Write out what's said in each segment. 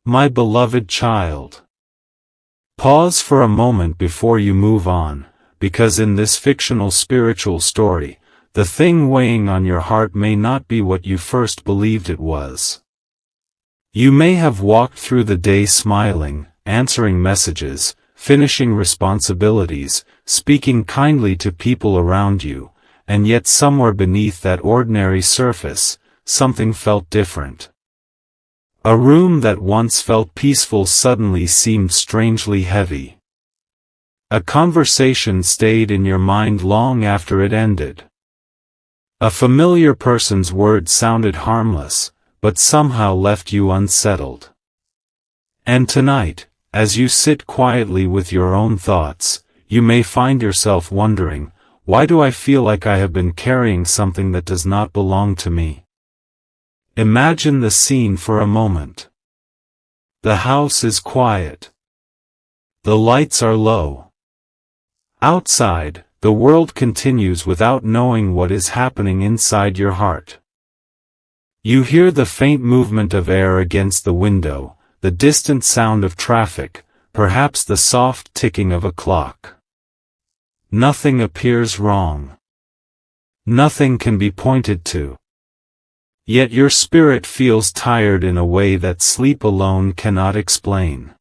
My beloved child. Pause for a moment before you move on, because in this fictional spiritual story, the thing weighing on your heart may not be what you first believed it was. You may have walked through the day smiling, answering messages, finishing responsibilities, speaking kindly to people around you, and yet somewhere beneath that ordinary surface, something felt different. A room that once felt peaceful suddenly seemed strangely heavy. A conversation stayed in your mind long after it ended. A familiar person's words sounded harmless, but somehow left you unsettled. And tonight, as you sit quietly with your own thoughts, you may find yourself wondering, why do I feel like I have been carrying something that does not belong to me? Imagine the scene for a moment. The house is quiet. The lights are low. Outside, the world continues without knowing what is happening inside your heart. You hear the faint movement of air against the window, the distant sound of traffic, perhaps the soft ticking of a clock. Nothing appears wrong. Nothing can be pointed to. Yet your spirit feels tired in a way that sleep alone cannot explain.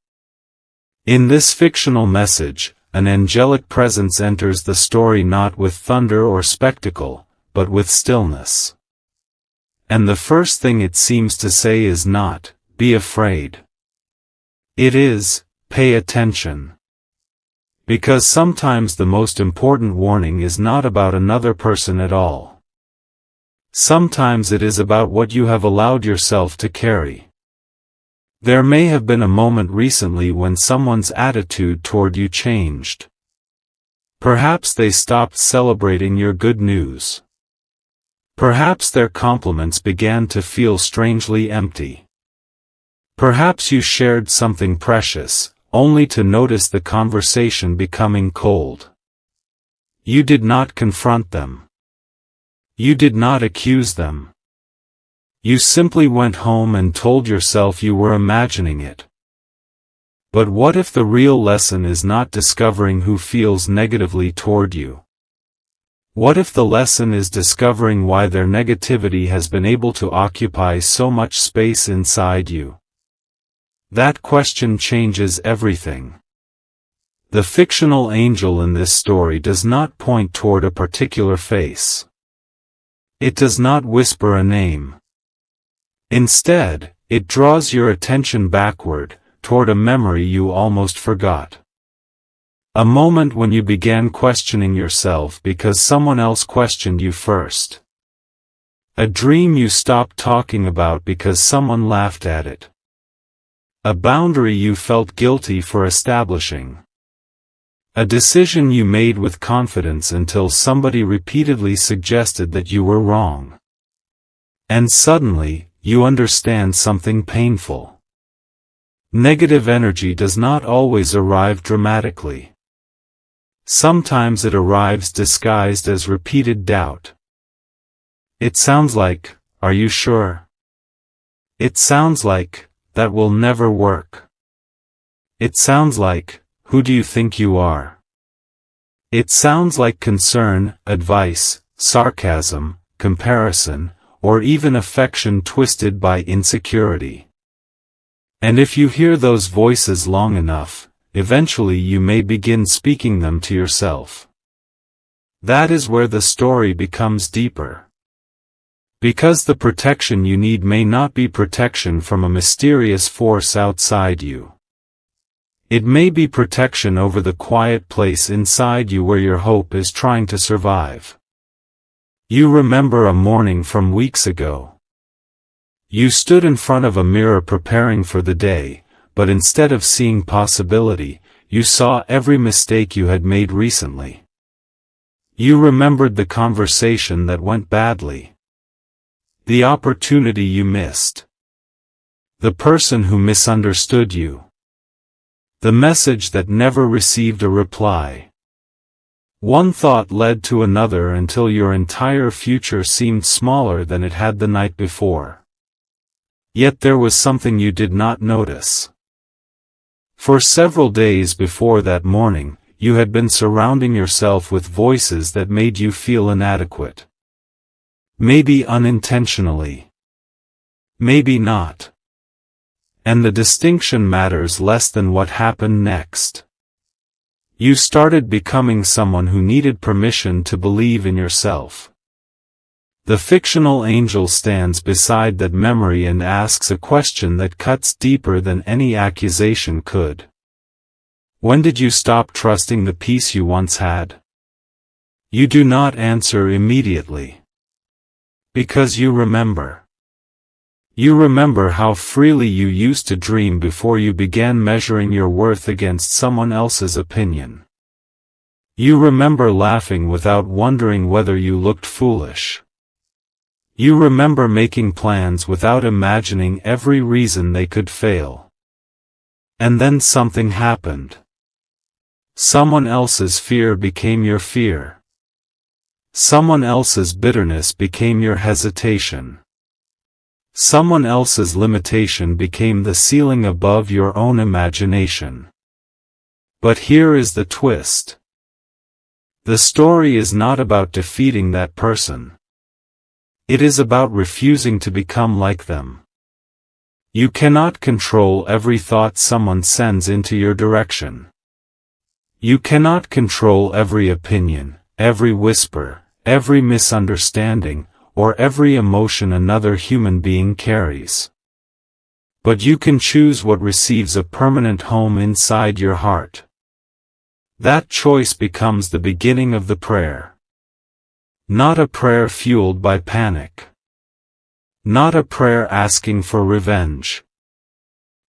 In this fictional message, an angelic presence enters the story not with thunder or spectacle, but with stillness. And the first thing it seems to say is not, be afraid. It is, pay attention. Because sometimes the most important warning is not about another person at all. Sometimes it is about what you have allowed yourself to carry. There may have been a moment recently when someone's attitude toward you changed. Perhaps they stopped celebrating your good news. Perhaps their compliments began to feel strangely empty. Perhaps you shared something precious, only to notice the conversation becoming cold. You did not confront them. You did not accuse them. You simply went home and told yourself you were imagining it. But what if the real lesson is not discovering who feels negatively toward you? What if the lesson is discovering why their negativity has been able to occupy so much space inside you? That question changes everything. The fictional angel in this story does not point toward a particular face. It does not whisper a name. Instead, it draws your attention backward, toward a memory you almost forgot. A moment when you began questioning yourself because someone else questioned you first. A dream you stopped talking about because someone laughed at it. A boundary you felt guilty for establishing. A decision you made with confidence until somebody repeatedly suggested that you were wrong. And suddenly, you understand something painful. Negative energy does not always arrive dramatically. Sometimes it arrives disguised as repeated doubt. It sounds like, "Are you sure?" It sounds like, "That will never work." It sounds like, "Who do you think you are?" It sounds like concern, advice, sarcasm, comparison, or even affection twisted by insecurity. And if you hear those voices long enough, eventually you may begin speaking them to yourself. That is where the story becomes deeper. Because the protection you need may not be protection from a mysterious force outside you. It may be protection over the quiet place inside you where your hope is trying to survive. You remember a morning from weeks ago. You stood in front of a mirror preparing for the day, but instead of seeing possibility, you saw every mistake you had made recently. You remembered the conversation that went badly. The opportunity you missed. The person who misunderstood you. The message that never received a reply. One thought led to another until your entire future seemed smaller than it had the night before. Yet there was something you did not notice. For several days before that morning, you had been surrounding yourself with voices that made you feel inadequate. Maybe unintentionally. Maybe not. And the distinction matters less than what happened next. You started becoming someone who needed permission to believe in yourself. The fictional angel stands beside that memory and asks a question that cuts deeper than any accusation could. When did you stop trusting the peace you once had? You do not answer immediately. Because you remember. You remember how freely you used to dream before you began measuring your worth against someone else's opinion. You remember laughing without wondering whether you looked foolish. You remember making plans without imagining every reason they could fail. And then something happened. Someone else's fear became your fear. Someone else's bitterness became your hesitation. Someone else's limitation became the ceiling above your own imagination. But here is the twist. The story is not about defeating that person. It is about refusing to become like them. You cannot control every thought someone sends into your direction. You cannot control every opinion, every whisper, every misunderstanding, or every emotion another human being carries. But you can choose what receives a permanent home inside your heart. That choice becomes the beginning of the prayer. Not a prayer fueled by panic. Not a prayer asking for revenge.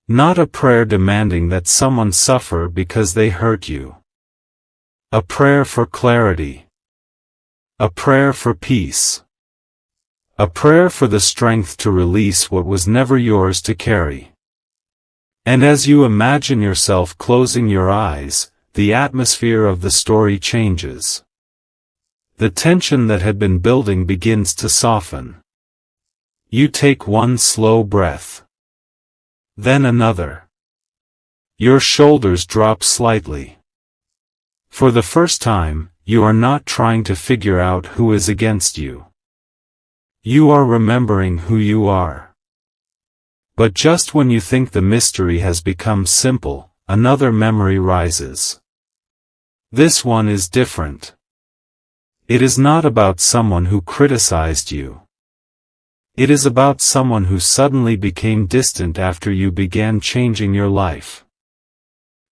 Not a prayer demanding that someone suffer because they hurt you. A prayer for clarity. A prayer for peace. A prayer for the strength to release what was never yours to carry. And as you imagine yourself closing your eyes, the atmosphere of the story changes. The tension that had been building begins to soften. You take one slow breath. Then another. Your shoulders drop slightly. For the first time, you are not trying to figure out who is against you. You are remembering who you are. But just when you think the mystery has become simple, another memory rises. This one is different. It is not about someone who criticized you. It is about someone who suddenly became distant after you began changing your life.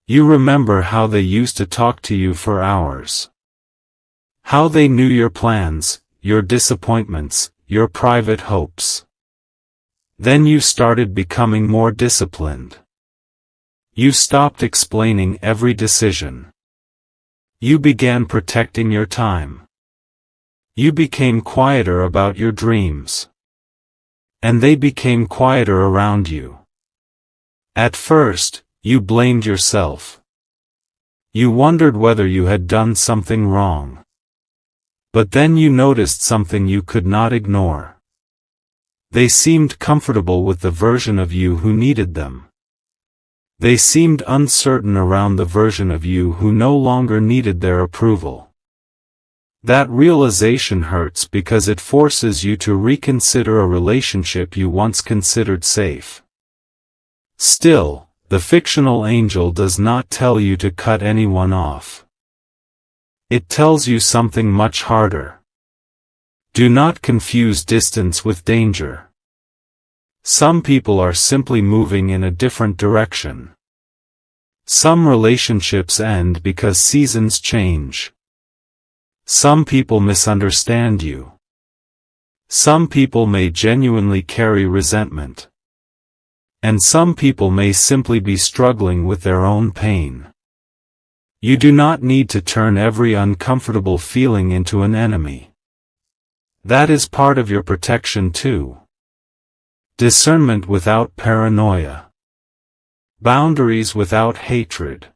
You remember how they used to talk to you for hours. How they knew your plans, your disappointments, your private hopes. Then you started becoming more disciplined. You stopped explaining every decision. You began protecting your time. You became quieter about your dreams. And they became quieter around you. At first, you blamed yourself. You wondered whether you had done something wrong. But then you noticed something you could not ignore. They seemed comfortable with the version of you who needed them. They seemed uncertain around the version of you who no longer needed their approval. That realization hurts because it forces you to reconsider a relationship you once considered safe. Still, the fictional angel does not tell you to cut anyone off. It tells you something much harder. Do not confuse distance with danger. Some people are simply moving in a different direction. Some relationships end because seasons change. Some people misunderstand you. Some people may genuinely carry resentment. And some people may simply be struggling with their own pain. You do not need to turn every uncomfortable feeling into an enemy. That is part of your protection too. Discernment without paranoia. Boundaries without hatred.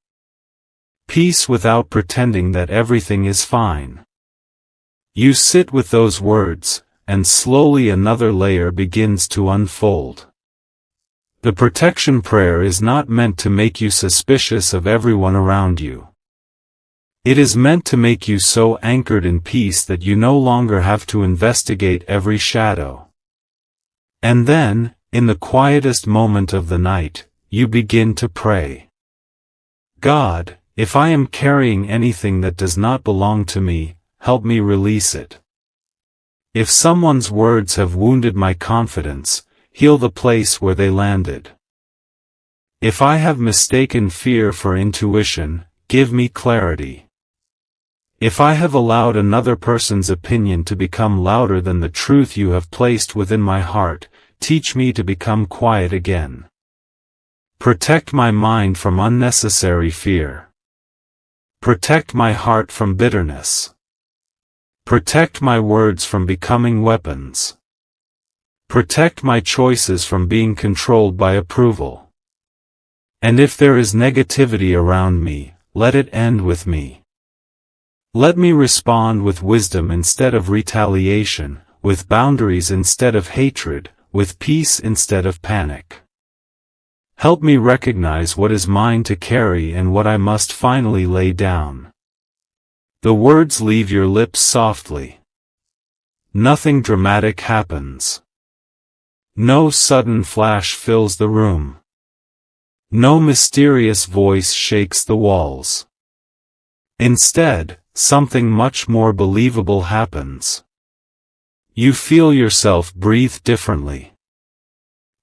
Peace without pretending that everything is fine. You sit with those words, and slowly another layer begins to unfold. The protection prayer is not meant to make you suspicious of everyone around you. It is meant to make you so anchored in peace that you no longer have to investigate every shadow. And then, in the quietest moment of the night, you begin to pray. God, if I am carrying anything that does not belong to me, help me release it. If someone's words have wounded my confidence, heal the place where they landed. If I have mistaken fear for intuition, give me clarity. If I have allowed another person's opinion to become louder than the truth you have placed within my heart, teach me to become quiet again. Protect my mind from unnecessary fear. Protect my heart from bitterness. Protect my words from becoming weapons. Protect my choices from being controlled by approval. And if there is negativity around me, let it end with me. Let me respond with wisdom instead of retaliation, with boundaries instead of hatred, with peace instead of panic. Help me recognize what is mine to carry and what I must finally lay down. The words leave your lips softly. Nothing dramatic happens. No sudden flash fills the room. No mysterious voice shakes the walls. Instead, something much more believable happens. You feel yourself breathe differently.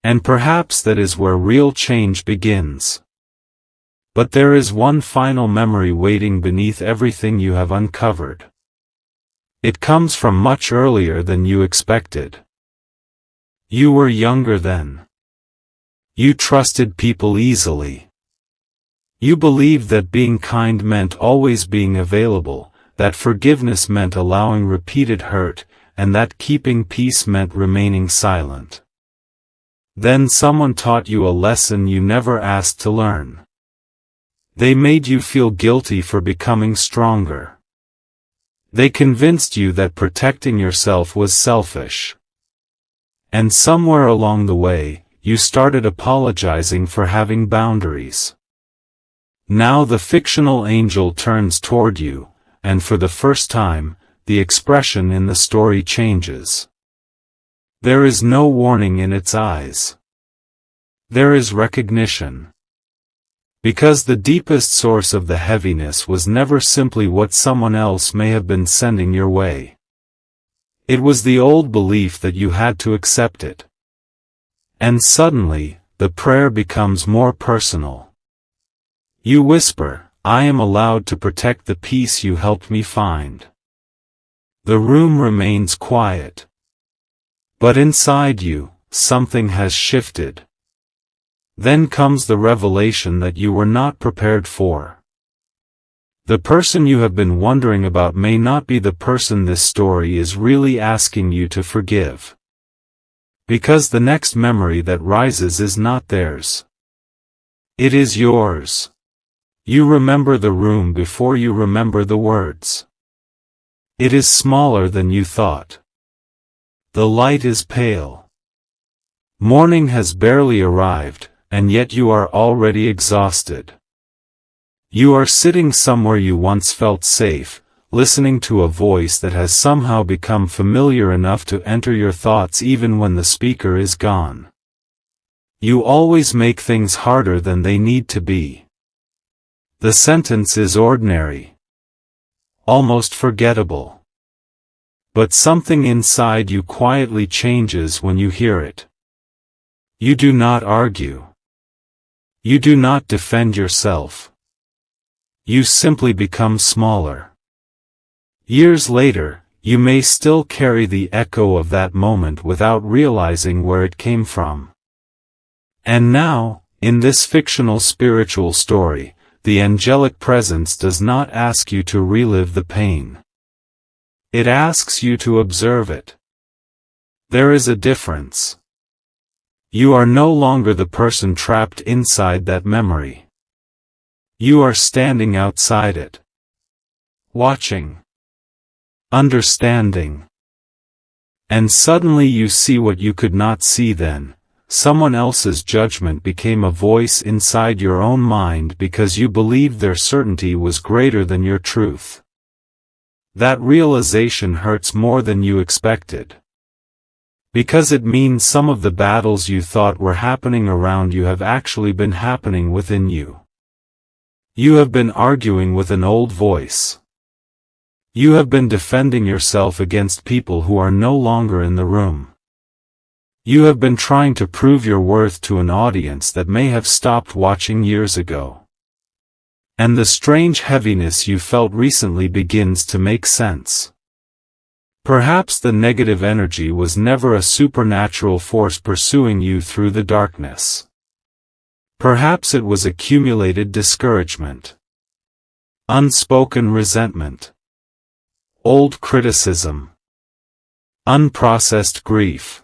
And perhaps that is where real change begins. But there is one final memory waiting beneath everything you have uncovered. It comes from much earlier than you expected. You were younger then. You trusted people easily. You believed that being kind meant always being available, that forgiveness meant allowing repeated hurt, and that keeping peace meant remaining silent. Then someone taught you a lesson you never asked to learn. They made you feel guilty for becoming stronger. They convinced you that protecting yourself was selfish. And somewhere along the way, you started apologizing for having boundaries. Now the fictional angel turns toward you, and for the first time, the expression in the story changes. There is no warning in its eyes. There is recognition. Because the deepest source of the heaviness was never simply what someone else may have been sending your way. It was the old belief that you had to accept it. And suddenly, the prayer becomes more personal. You whisper, I am allowed to protect the peace you helped me find. The room remains quiet. But inside you, something has shifted. Then comes the revelation that you were not prepared for. The person you have been wondering about may not be the person this story is really asking you to forgive. Because the next memory that rises is not theirs. It is yours. You remember the room before you remember the words. It is smaller than you thought. The light is pale. Morning has barely arrived, and yet you are already exhausted. You are sitting somewhere you once felt safe, listening to a voice that has somehow become familiar enough to enter your thoughts even when the speaker is gone. You always make things harder than they need to be. The sentence is ordinary. Almost forgettable. But something inside you quietly changes when you hear it. You do not argue. You do not defend yourself. You simply become smaller. Years later, you may still carry the echo of that moment without realizing where it came from. And now, in this fictional spiritual story, the angelic presence does not ask you to relive the pain. It asks you to observe it. There is a difference. You are no longer the person trapped inside that memory. You are standing outside it. Watching. Understanding. And suddenly you see what you could not see then, someone else's judgment became a voice inside your own mind because you believed their certainty was greater than your truth. That realization hurts more than you expected. Because it means some of the battles you thought were happening around you have actually been happening within you. You have been arguing with an old voice. You have been defending yourself against people who are no longer in the room. You have been trying to prove your worth to an audience that may have stopped watching years ago. And the strange heaviness you felt recently begins to make sense. Perhaps the negative energy was never a supernatural force pursuing you through the darkness. Perhaps it was accumulated discouragement, unspoken resentment, old criticism, unprocessed grief.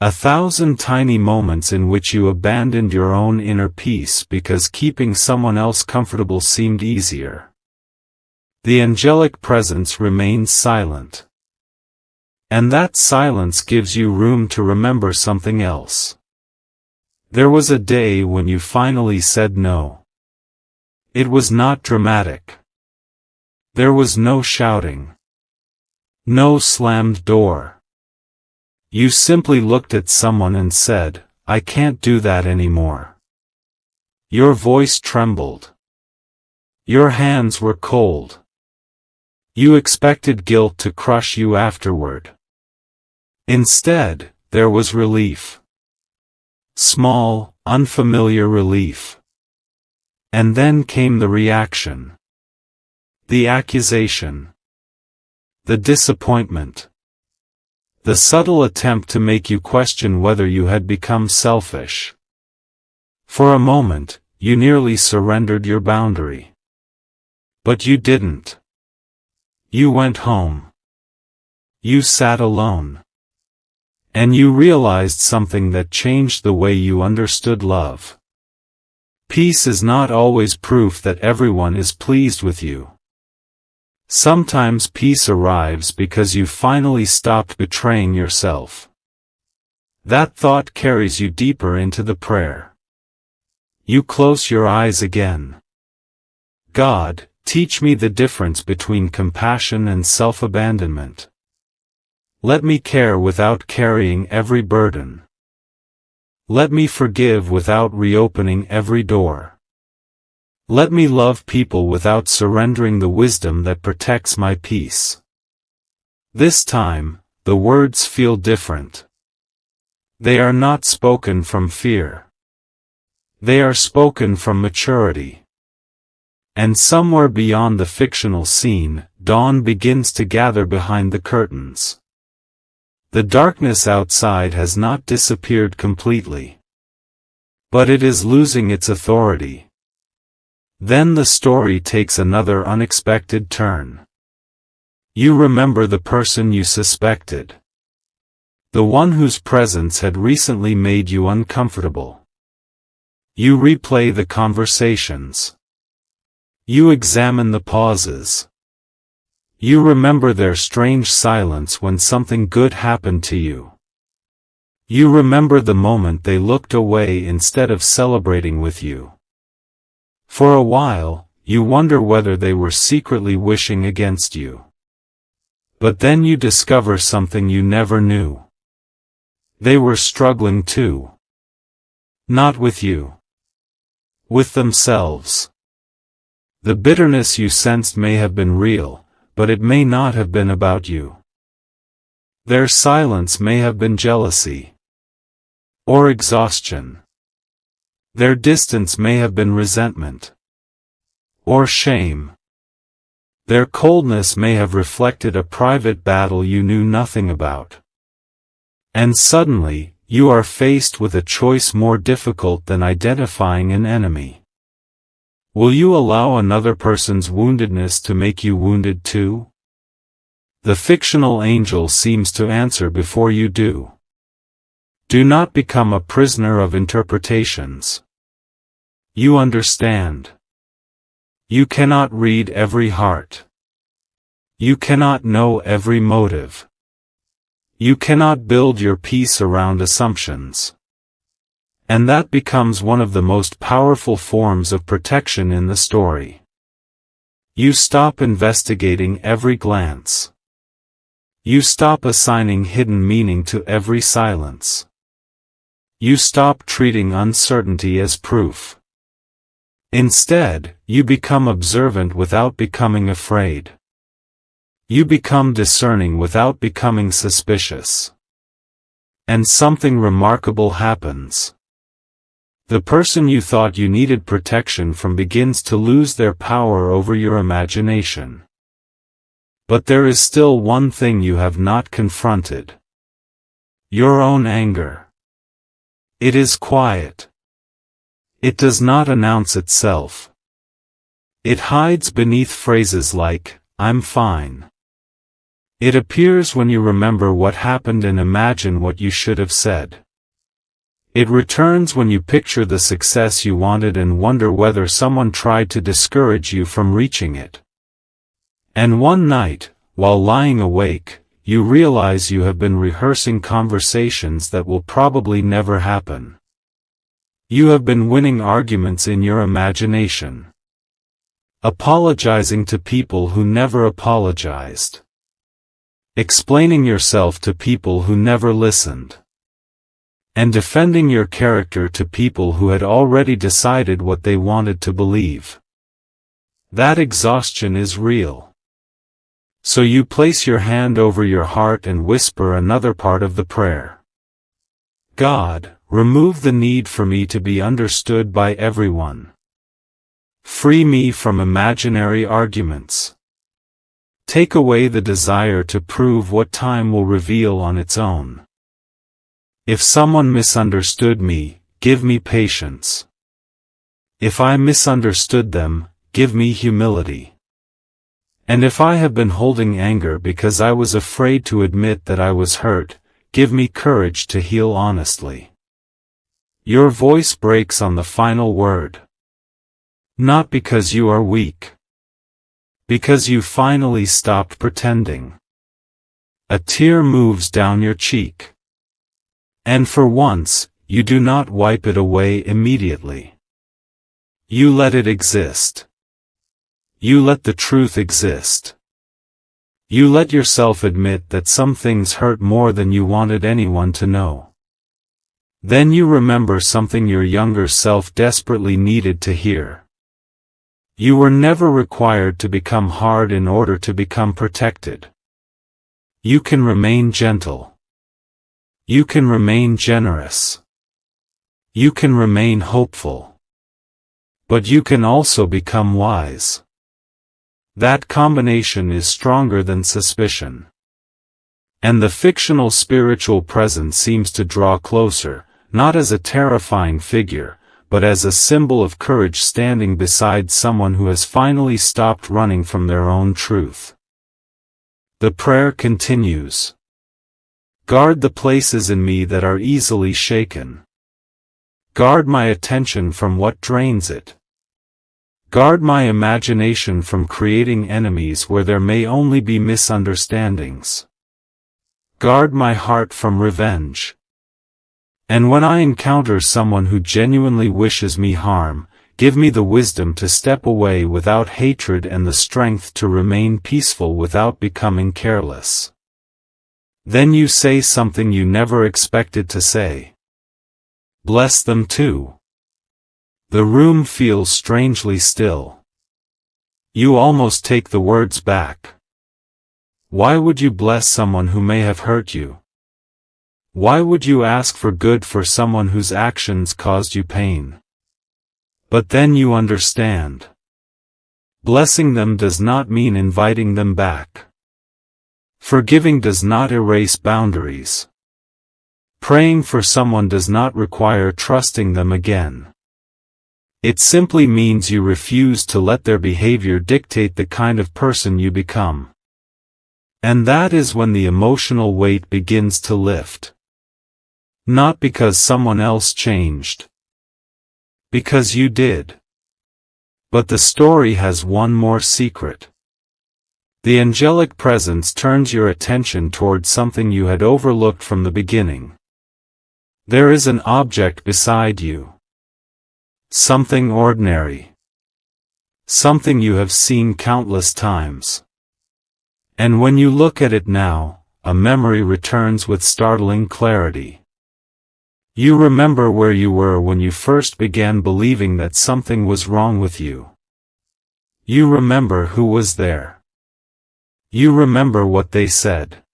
1,000 tiny moments in which you abandoned your own inner peace because keeping someone else comfortable seemed easier. The angelic presence remains silent. And that silence gives you room to remember something else. There was a day when you finally said no. It was not dramatic. There was no shouting. No slammed door. You simply looked at someone and said, "I can't do that anymore." Your voice trembled. Your hands were cold. You expected guilt to crush you afterward. Instead, there was relief. Small, unfamiliar relief. And then came the reaction. The accusation. The disappointment. The subtle attempt to make you question whether you had become selfish. For a moment, you nearly surrendered your boundary. But you didn't. You went home. You sat alone. And you realized something that changed the way you understood love. Peace is not always proof that everyone is pleased with you. Sometimes peace arrives because you finally stopped betraying yourself. That thought carries you deeper into the prayer. You close your eyes again. God, teach me the difference between compassion and self-abandonment. Let me care without carrying every burden. Let me forgive without reopening every door. Let me love people without surrendering the wisdom that protects my peace. This time, the words feel different. They are not spoken from fear. They are spoken from maturity. And somewhere beyond the fictional scene, dawn begins to gather behind the curtains. The darkness outside has not disappeared completely. But it is losing its authority. Then the story takes another unexpected turn. You remember the person you suspected. The one whose presence had recently made you uncomfortable. You replay the conversations. You examine the pauses. You remember their strange silence when something good happened to you. You remember the moment they looked away instead of celebrating with you. For a while, you wonder whether they were secretly wishing against you. But then you discover something you never knew. They were struggling too. Not with you. With themselves. The bitterness you sensed may have been real, but it may not have been about you. Their silence may have been jealousy. Or exhaustion. Their distance may have been resentment. Or shame. Their coldness may have reflected a private battle you knew nothing about. And suddenly, you are faced with a choice more difficult than identifying an enemy. Will you allow another person's woundedness to make you wounded too? The fictional angel seems to answer before you do. Do not become a prisoner of interpretations. You understand. You cannot read every heart. You cannot know every motive. You cannot build your peace around assumptions. And that becomes one of the most powerful forms of protection in the story. You stop investigating every glance. You stop assigning hidden meaning to every silence. You stop treating uncertainty as proof. Instead, you become observant without becoming afraid. You become discerning without becoming suspicious. And something remarkable happens. The person you thought you needed protection from begins to lose their power over your imagination. But there is still one thing you have not confronted. Your own anger. It is quiet. It does not announce itself. It hides beneath phrases like, "I'm fine." It appears when you remember what happened and imagine what you should have said. It returns when you picture the success you wanted and wonder whether someone tried to discourage you from reaching it. And one night, while lying awake, you realize you have been rehearsing conversations that will probably never happen. You have been winning arguments in your imagination. Apologizing to people who never apologized. Explaining yourself to people who never listened. And defending your character to people who had already decided what they wanted to believe. That exhaustion is real. So you place your hand over your heart and whisper another part of the prayer. God, remove the need for me to be understood by everyone. Free me from imaginary arguments. Take away the desire to prove what time will reveal on its own. If someone misunderstood me, give me patience. If I misunderstood them, give me humility. And if I have been holding anger because I was afraid to admit that I was hurt, give me courage to heal honestly. Your voice breaks on the final word. Not because you are weak. Because you finally stopped pretending. A tear moves down your cheek. And for once, you do not wipe it away immediately. You let it exist. You let the truth exist. You let yourself admit that some things hurt more than you wanted anyone to know. Then you remember something your younger self desperately needed to hear. You were never required to become hard in order to become protected. You can remain gentle. You can remain generous. You can remain hopeful. But you can also become wise. That combination is stronger than suspicion. And the fictional spiritual presence seems to draw closer, not as a terrifying figure, but as a symbol of courage standing beside someone who has finally stopped running from their own truth. The prayer continues. Guard the places in me that are easily shaken. Guard my attention from what drains it. Guard my imagination from creating enemies where there may only be misunderstandings. Guard my heart from revenge. And when I encounter someone who genuinely wishes me harm, give me the wisdom to step away without hatred and the strength to remain peaceful without becoming careless. Then you say something you never expected to say. Bless them too. The room feels strangely still. You almost take the words back. Why would you bless someone who may have hurt you? Why would you ask for good for someone whose actions caused you pain? But then you understand. Blessing them does not mean inviting them back. Forgiving does not erase boundaries. Praying for someone does not require trusting them again. It simply means you refuse to let their behavior dictate the kind of person you become. And that is when the emotional weight begins to lift. Not because someone else changed. Because you did. But the story has one more secret. The angelic presence turns your attention toward something you had overlooked from the beginning. There is an object beside you. Something ordinary. Something you have seen countless times. And when you look at it now, a memory returns with startling clarity. You remember where you were when you first began believing that something was wrong with you. You remember who was there. You remember what they said.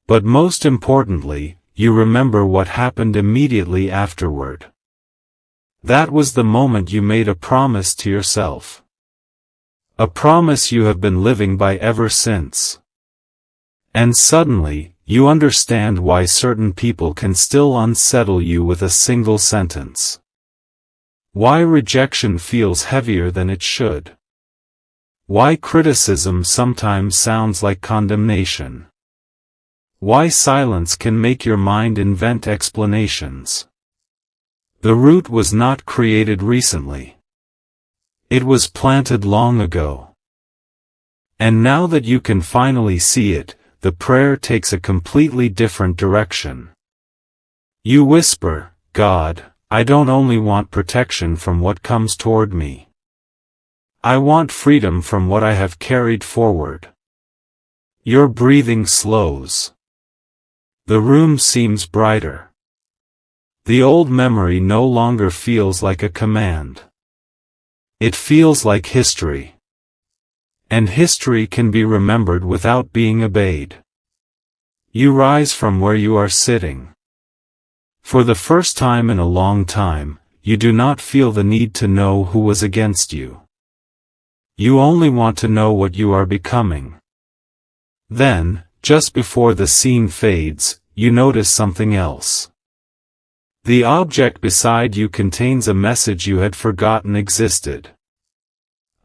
But most importantly, you remember what happened immediately afterward. That was the moment you made a promise to yourself. A promise you have been living by ever since. And suddenly, you understand why certain people can still unsettle you with a single sentence. Why rejection feels heavier than it should. Why criticism sometimes sounds like condemnation. Why silence can make your mind invent explanations. The root was not created recently. It was planted long ago. And now that you can finally see it, the prayer takes a completely different direction. You whisper, God, I don't only want protection from what comes toward me. I want freedom from what I have carried forward. Your breathing slows. The room seems brighter. The old memory no longer feels like a command. It feels like history. And history can be remembered without being obeyed. You rise from where you are sitting. For the first time in a long time, you do not feel the need to know who was against you. You only want to know what you are becoming. Then, just before the scene fades, you notice something else. The object beside you contains a message you had forgotten existed.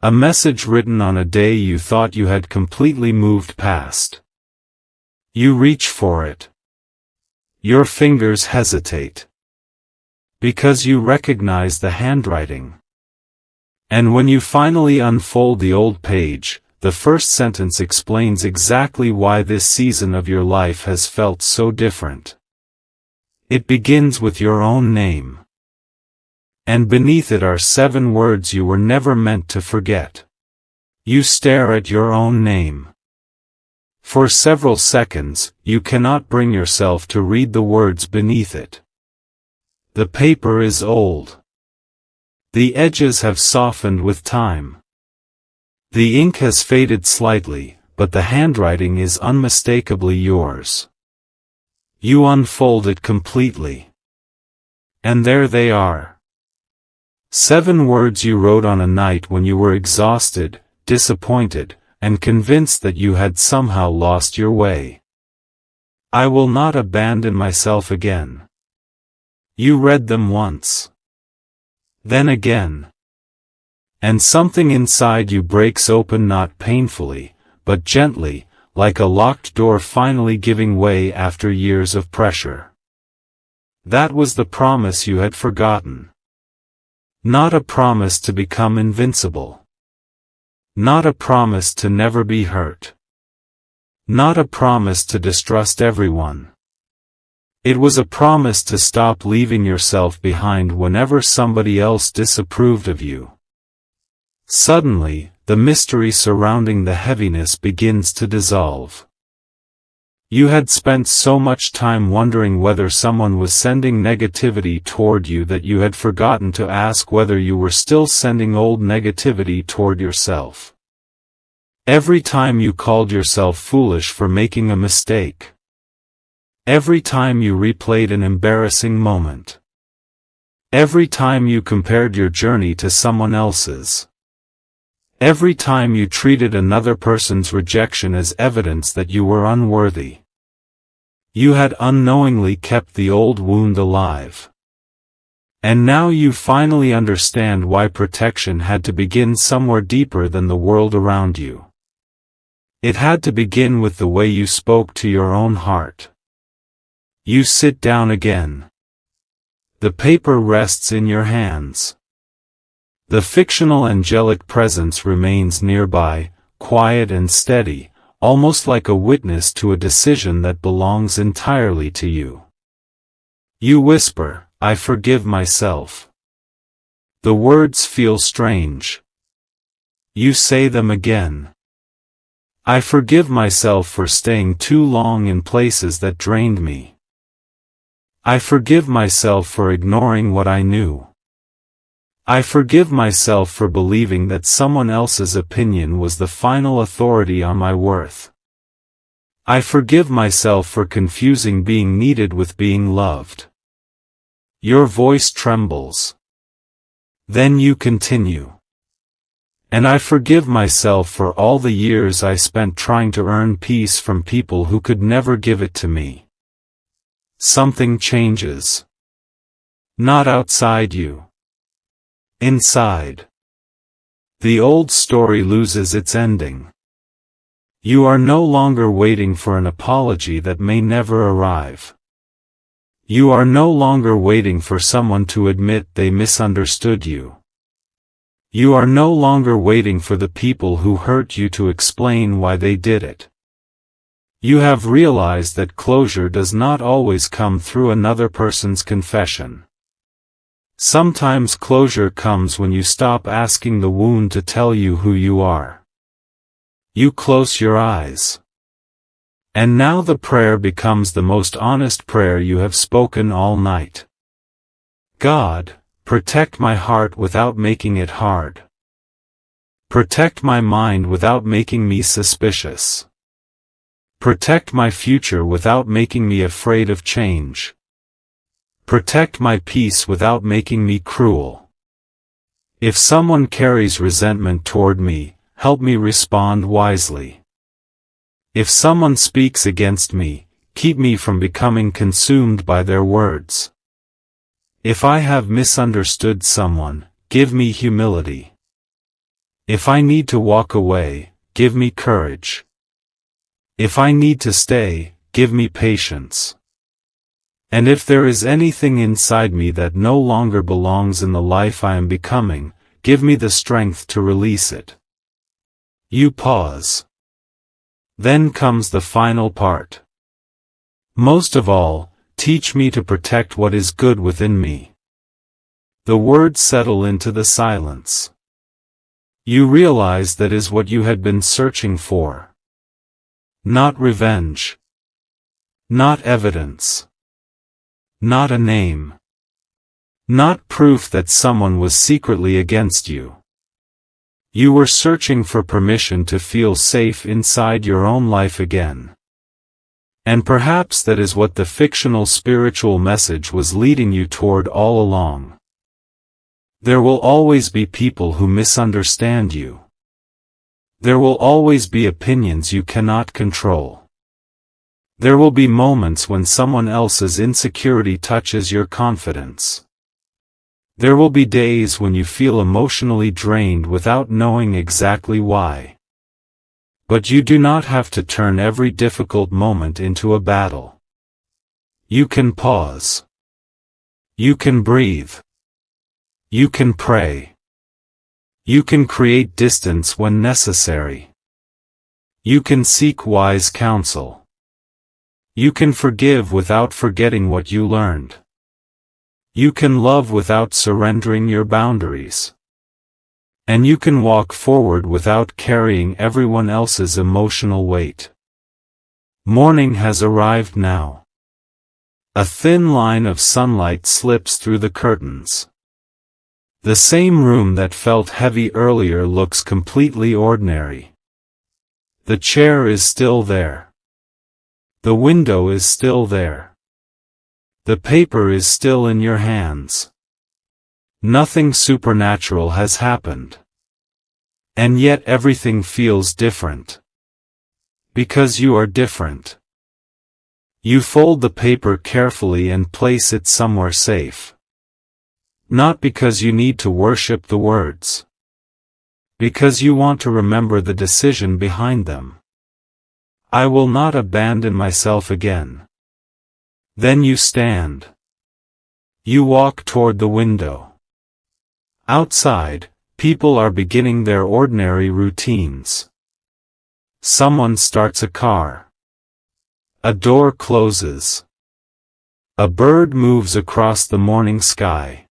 A message written on a day you thought you had completely moved past. You reach for it. Your fingers hesitate. Because you recognize the handwriting. And when you finally unfold the old page, the first sentence explains exactly why this season of your life has felt so different. It begins with your own name. And beneath it are 7 words you were never meant to forget. You stare at your own name. For several seconds, you cannot bring yourself to read the words beneath it. The paper is old. The edges have softened with time. The ink has faded slightly, but the handwriting is unmistakably yours. You unfold it completely. And there they are. 7 words you wrote on a night when you were exhausted, disappointed, and convinced that you had somehow lost your way. I will not abandon myself again. You read them once. Then again. And something inside you breaks open, not painfully, but gently, like a locked door finally giving way after years of pressure. That was the promise you had forgotten. Not a promise to become invincible. Not a promise to never be hurt. Not a promise to distrust everyone. It was a promise to stop leaving yourself behind whenever somebody else disapproved of you. Suddenly, the mystery surrounding the heaviness begins to dissolve. You had spent so much time wondering whether someone was sending negativity toward you that you had forgotten to ask whether you were still sending old negativity toward yourself. Every time you called yourself foolish for making a mistake. Every time you replayed an embarrassing moment. Every time you compared your journey to someone else's. Every time you treated another person's rejection as evidence that you were unworthy. You had unknowingly kept the old wound alive. And now you finally understand why protection had to begin somewhere deeper than the world around you. It had to begin with the way you spoke to your own heart. You sit down again. The paper rests in your hands. The fictional angelic presence remains nearby, quiet and steady, almost like a witness to a decision that belongs entirely to you. You whisper, I forgive myself. The words feel strange. You say them again. I forgive myself for staying too long in places that drained me. I forgive myself for ignoring what I knew. I forgive myself for believing that someone else's opinion was the final authority on my worth. I forgive myself for confusing being needed with being loved. Your voice trembles. Then you continue. And I forgive myself for all the years I spent trying to earn peace from people who could never give it to me. Something changes. Not outside you. Inside. The old story loses its ending. You are no longer waiting for an apology that may never arrive. You are no longer waiting for someone to admit they misunderstood you. You are no longer waiting for the people who hurt you to explain why they did it. You have realized that closure does not always come through another person's confession. Sometimes closure comes when you stop asking the wound to tell you who you are. You close your eyes. And now the prayer becomes the most honest prayer you have spoken all night. God, protect my heart without making it hard. Protect my mind without making me suspicious. Protect my future without making me afraid of change. Protect my peace without making me cruel. If someone carries resentment toward me, help me respond wisely. If someone speaks against me, keep me from becoming consumed by their words. If I have misunderstood someone, give me humility. If I need to walk away, give me courage. If I need to stay, give me patience. And if there is anything inside me that no longer belongs in the life I am becoming, give me the strength to release it. You pause. Then comes the final part. Most of all, teach me to protect what is good within me. The words settle into the silence. You realize that is what you had been searching for. Not revenge. Not evidence. Not a name. Not proof that someone was secretly against you. You were searching for permission to feel safe inside your own life again. And perhaps that is what the fictional spiritual message was leading you toward all along. There will always be people who misunderstand you. There will always be opinions you cannot control. There will be moments when someone else's insecurity touches your confidence. There will be days when you feel emotionally drained without knowing exactly why. But you do not have to turn every difficult moment into a battle. You can pause. You can breathe. You can pray. You can create distance when necessary. You can seek wise counsel. You can forgive without forgetting what you learned. You can love without surrendering your boundaries. And you can walk forward without carrying everyone else's emotional weight. Morning has arrived now. A thin line of sunlight slips through the curtains. The same room that felt heavy earlier looks completely ordinary. The chair is still there. The window is still there. The paper is still in your hands. Nothing supernatural has happened. And yet everything feels different. Because you are different. You fold the paper carefully and place it somewhere safe. Not because you need to worship the words. Because you want to remember the decision behind them. I will not abandon myself again. Then you stand. You walk toward the window. Outside, people are beginning their ordinary routines. Someone starts a car. A door closes. A bird moves across the morning sky.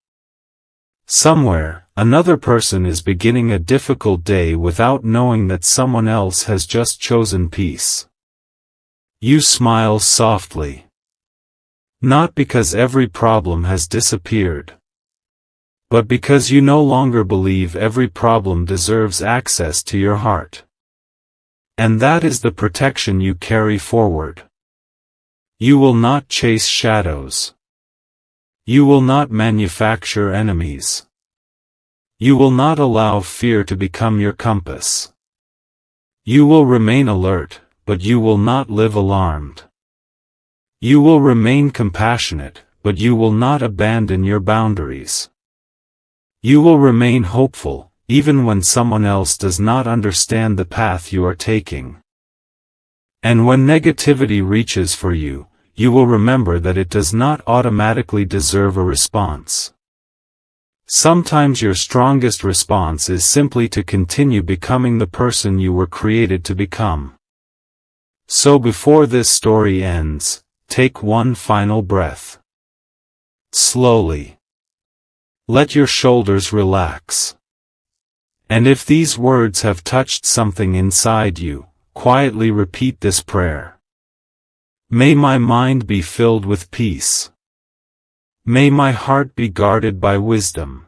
Somewhere, another person is beginning a difficult day without knowing that someone else has just chosen peace. You smile softly. Not because every problem has disappeared, but because you no longer believe every problem deserves access to your heart. And that is the protection you carry forward. You will not chase shadows. You will not manufacture enemies. You will not allow fear to become your compass. You will remain alert, but you will not live alarmed. You will remain compassionate, but you will not abandon your boundaries. You will remain hopeful, even when someone else does not understand the path you are taking. And when negativity reaches for you, you will remember that it does not automatically deserve a response. Sometimes your strongest response is simply to continue becoming the person you were created to become. So before this story ends, take one final breath. Slowly. Let your shoulders relax. And if these words have touched something inside you, quietly repeat this prayer. May my mind be filled with peace. May my heart be guarded by wisdom.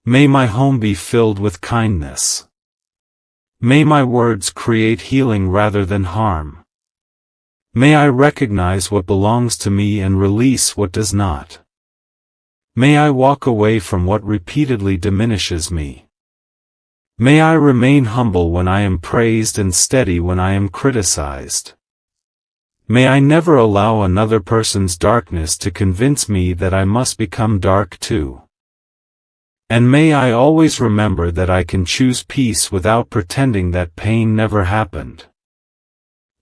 May my home be filled with kindness. May my words create healing rather than harm. May I recognize what belongs to me and release what does not. May I walk away from what repeatedly diminishes me. May I remain humble when I am praised and steady when I am criticized. May I never allow another person's darkness to convince me that I must become dark too. And may I always remember that I can choose peace without pretending that pain never happened.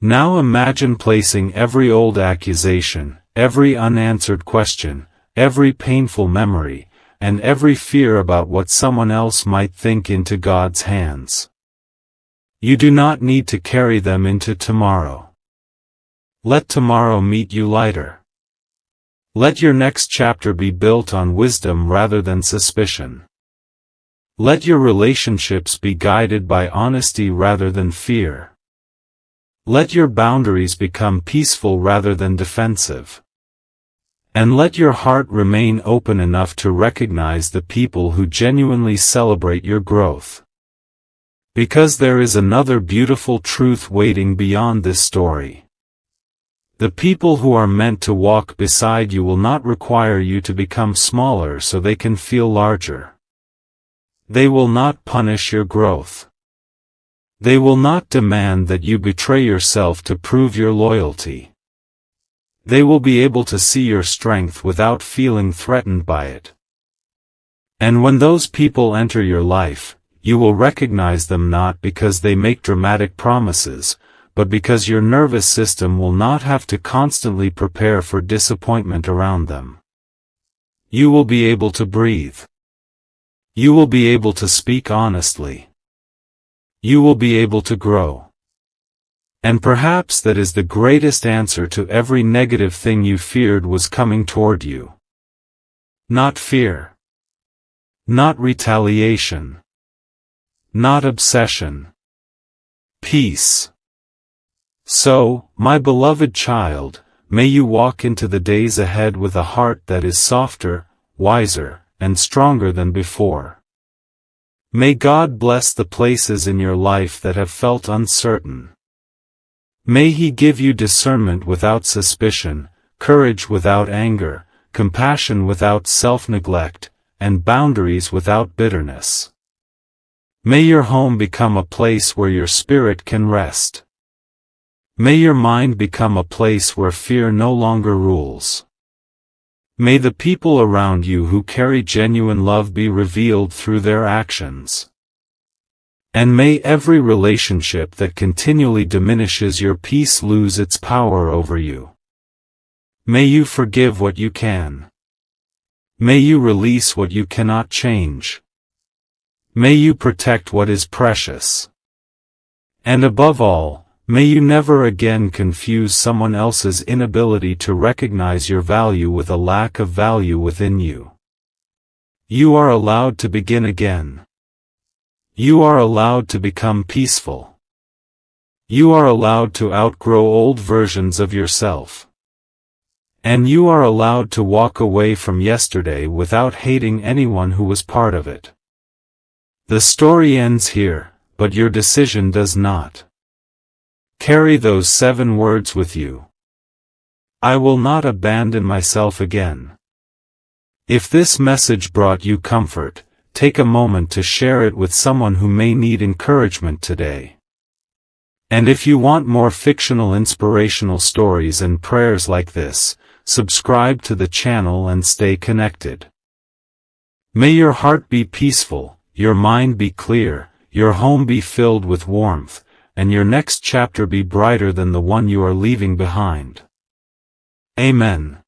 Now imagine placing every old accusation, every unanswered question, every painful memory, and every fear about what someone else might think into God's hands. You do not need to carry them into tomorrow. Let tomorrow meet you lighter. Let your next chapter be built on wisdom rather than suspicion. Let your relationships be guided by honesty rather than fear. Let your boundaries become peaceful rather than defensive. And let your heart remain open enough to recognize the people who genuinely celebrate your growth. Because there is another beautiful truth waiting beyond this story. The people who are meant to walk beside you will not require you to become smaller so they can feel larger. They will not punish your growth. They will not demand that you betray yourself to prove your loyalty. They will be able to see your strength without feeling threatened by it. And when those people enter your life, you will recognize them not because they make dramatic promises, but because your nervous system will not have to constantly prepare for disappointment around them. You will be able to breathe. You will be able to speak honestly. You will be able to grow. And perhaps that is the greatest answer to every negative thing you feared was coming toward you. Not fear. Not retaliation. Not obsession. Peace. So, my beloved child, may you walk into the days ahead with a heart that is softer, wiser, and stronger than before. May God bless the places in your life that have felt uncertain. May He give you discernment without suspicion, courage without anger, compassion without self-neglect, and boundaries without bitterness. May your home become a place where your spirit can rest. May your mind become a place where fear no longer rules. May the people around you who carry genuine love be revealed through their actions. And may every relationship that continually diminishes your peace lose its power over you. May you forgive what you can. May you release what you cannot change. May you protect what is precious. And above all, May you never again confuse someone else's inability to recognize your value with a lack of value within you. You are allowed to begin again. You are allowed to become peaceful. You are allowed to outgrow old versions of yourself. And you are allowed to walk away from yesterday without hating anyone who was part of it. The story ends here, but your decision does not. Carry those 7 words with you. I will not abandon myself again. If this message brought you comfort, take a moment to share it with someone who may need encouragement today. And if you want more fictional inspirational stories and prayers like this, subscribe to the channel and stay connected. May your heart be peaceful, your mind be clear, your home be filled with warmth, and your next chapter be brighter than the one you are leaving behind. Amen.